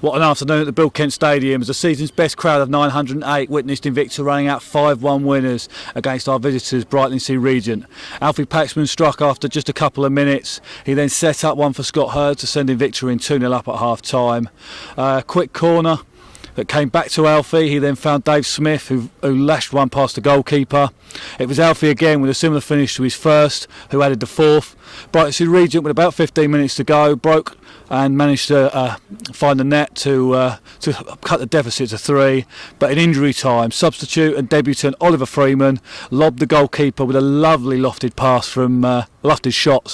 What an afternoon at the BuildKent Stadium as the season's best crowd of 908 witnessed Invicta running out 5-1 winners against our visitors Brightlingsea Regent. Alfie Paxman struck after just a couple of minutes. He then set up one for Scott Hurd to send Invicta in 2-0 up at half time. Quick corner that came back to Alfie. He then found Dave Smith who lashed one past the goalkeeper. It was Alfie again with a similar finish to his first, who added the fourth. Brightlingsea Regent with about 15 minutes to go broke and managed to find the net to cut the deficit to 3. But in injury time, substitute and debutant Oliver Freeman lobbed the goalkeeper with a lovely lofted shot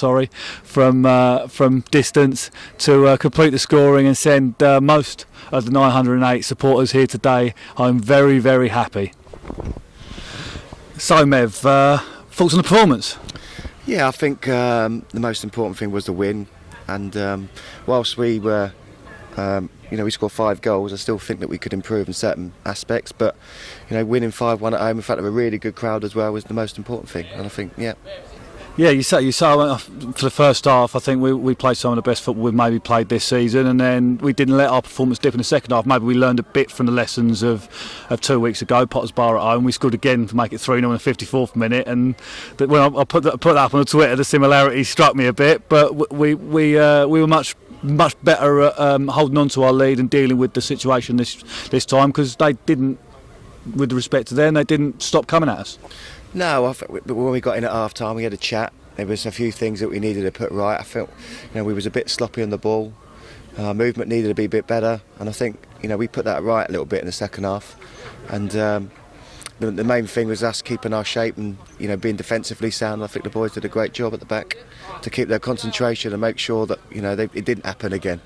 from distance to complete the scoring and send most of the 908 supporters here today home very, very happy. So Mev, thoughts on the performance? Yeah, I think the most important thing was the win. And whilst we were, we scored 5 goals, I still think that we could improve in certain aspects. But, winning 5-1 at home in front of a really good crowd as well was the most important thing. And I think, yeah. Yeah, you say for the first half, I think we played some of the best football we've maybe played this season, and then we didn't let our performance dip in the second half. Maybe we learned a bit from the lessons of 2 weeks ago, Potter's Bar at home. We scored again to make it 3-0 in the 54th minute, and when I put that up on Twitter, the similarity struck me a bit, but we were much better at holding on to our lead and dealing with the situation this time, because they didn't, with respect to them, they didn't stop coming at us. No, I think when we got in at half time, we had a chat. There was a few things that we needed to put right. I felt, we was a bit sloppy on the ball. Our movement needed to be a bit better, and I think, we put that right a little bit in the second half. And the main thing was us keeping our shape and, being defensively sound. I think the boys did a great job at the back to keep their concentration and make sure that, it didn't happen again.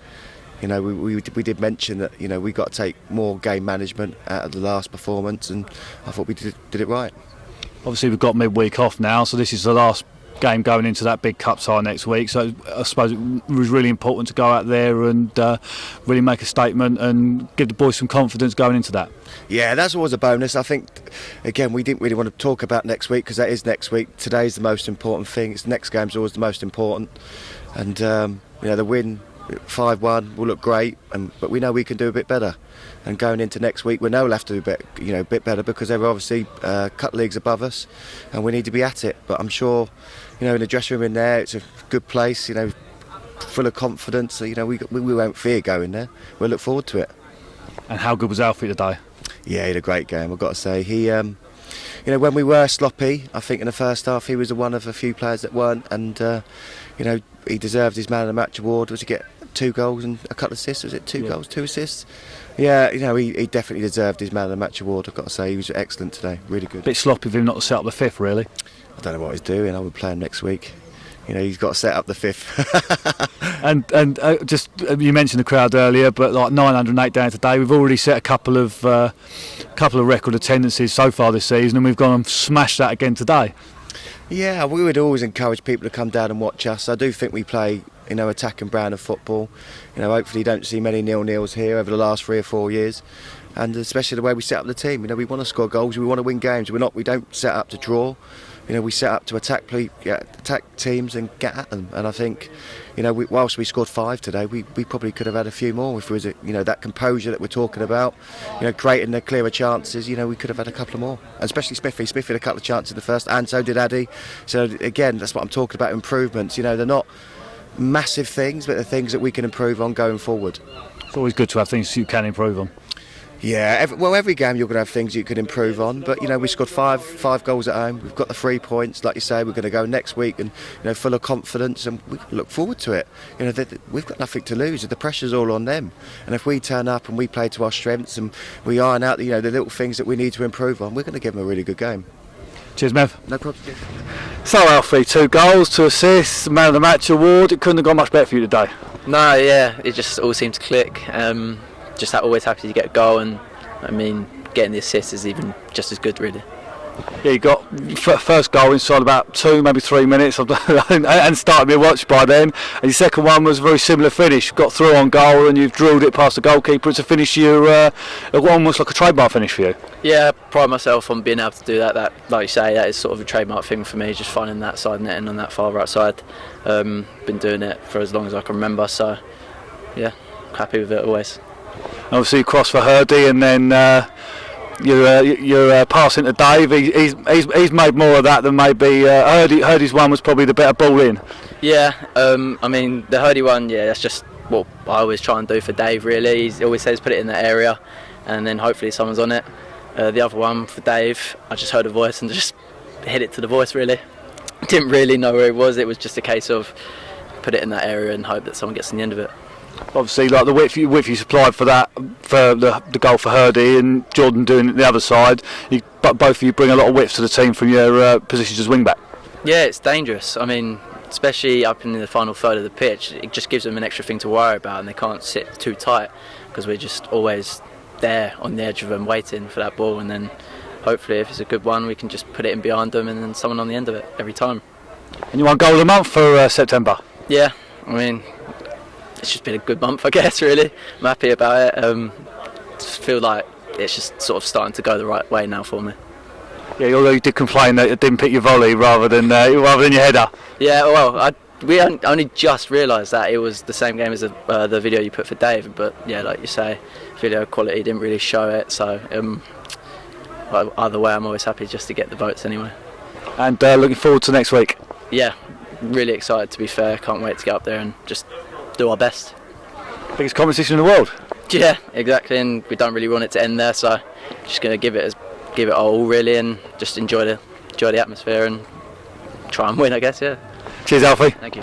We did mention that, we got to take more game management out of the last performance, and I thought we did it right. Obviously we've got midweek off now, so this is the last game going into that big cup tie next week, so I suppose it was really important to go out there and really make a statement and give the boys some confidence going into that. Yeah, that's always a bonus. I think, again, we didn't really want to talk about next week because that is next week. Today's the most important thing. It's next game's always the most important, and the win 5-1 will look great, but we know we can do a bit better. And going into next week, we know we'll have to do a bit better because they're obviously a couple leagues above us, and we need to be at it. But I'm sure, in the dressing room in there, it's a good place, full of confidence. We won't fear going there. We'll look forward to it. And how good was Alfie today? Yeah, he had a great game, I've got to say. He, when we were sloppy, I think in the first half he was one of a few players that weren't, and he deserved his man of the match award. Was he get 2 goals and a couple of assists? Was it 2 goals, 2 assists? Yeah, he definitely deserved his man of the match award. I've got to say, he was excellent today, really good. Bit sloppy of him not to set up the 5th, really. I don't know what he's doing. I would play him next week. He's got to set up the 5th. and just you mentioned the crowd earlier, but like 908 down today, we've already set a couple of record attendances so far this season, and we've gone and smashed that again today. Yeah, we would always encourage people to come down and watch us. I do think we play attacking brand of football. Hopefully you don't see many 0-0s here over the last 3 or 4 years, and especially the way we set up the team. We want to score goals, we want to win games. We don't set up to draw. We set up to attack teams and get at them. And I think, whilst we scored 5 today, we probably could have had a few more if there was that composure that we're talking about. Creating the clearer chances. We could have had a couple more. And especially Smithy. Smithy had a couple of chances in the first, and so did Addy. So again, that's what I'm talking about. Improvements. They're not massive things, but they're things that we can improve on going forward. It's always good to have things you can improve on. Yeah, every game you're going to have things you can improve on, but we scored five goals at home. We've got the 3 points, like you say. We're going to go next week and full of confidence, and we look forward to it. We've got nothing to lose. The pressure's all on them, and if we turn up and we play to our strengths and we iron out the little things that we need to improve on, we're going to give them a really good game. Cheers, Mev. No problem. So Alfie, 2 goals, 2 assists, man of the match award. It couldn't have gone much better for you today. No, yeah, it just all seemed to click. Just always happy to get a goal, and getting the assist is even just as good, really. Yeah, you got first goal inside about 2, maybe 3 minutes, and started me a watch by then. And your second one was a very similar finish. Got through on goal, and you've drilled it past the goalkeeper. It's a finish almost like a trademark finish for you. Yeah, I pride myself on being able to do that. That, like you say, that is sort of a trademark thing for me. Just finding that side netting on that far right side. Been doing it for as long as I can remember. So, yeah, happy with it always. Obviously cross for Hurdy, and then you're passing to Dave. He's made more of that than maybe Hurdy's one was probably the better ball in. Yeah, I mean the Hurdy one, yeah, that's just what I always try and do for Dave. Really, he always says put it in that area, and then hopefully someone's on it. The other one for Dave, I just heard a voice and just hit it to the voice. Really, didn't really know where it was. It was just a case of put it in that area and hope that someone gets to the end of it. Obviously, like the width you supplied for that, for the goal for Hurdy, and Jordan doing it the other side, but both of you bring a lot of width to the team from your positions as wing back. Yeah, it's dangerous. I mean, especially up in the final third of the pitch, it just gives them an extra thing to worry about, and they can't sit too tight because we're just always there on the edge of them waiting for that ball, and then hopefully if it's a good one we can just put it in behind them and then someone on the end of it every time. And you won goal of the month for September? Yeah, I mean, it's just been a good month, I guess, really. I'm happy about it. Just feel like it's just sort of starting to go the right way now for me. Yeah, although you did complain that it didn't pick your volley rather than your header. Yeah, well, we only just realised that it was the same game as the video you put for Dave, but yeah, like you say, video quality didn't really show it, so either way I'm always happy just to get the votes anyway. And looking forward to next week? Yeah, really excited to be fair, can't wait to get up there and just do our best. Biggest competition in the world? Yeah, exactly, and we don't really want it to end there, so just going to give it all really and just enjoy the atmosphere and try and win, I guess. Yeah. Cheers, Alfie. Thank you.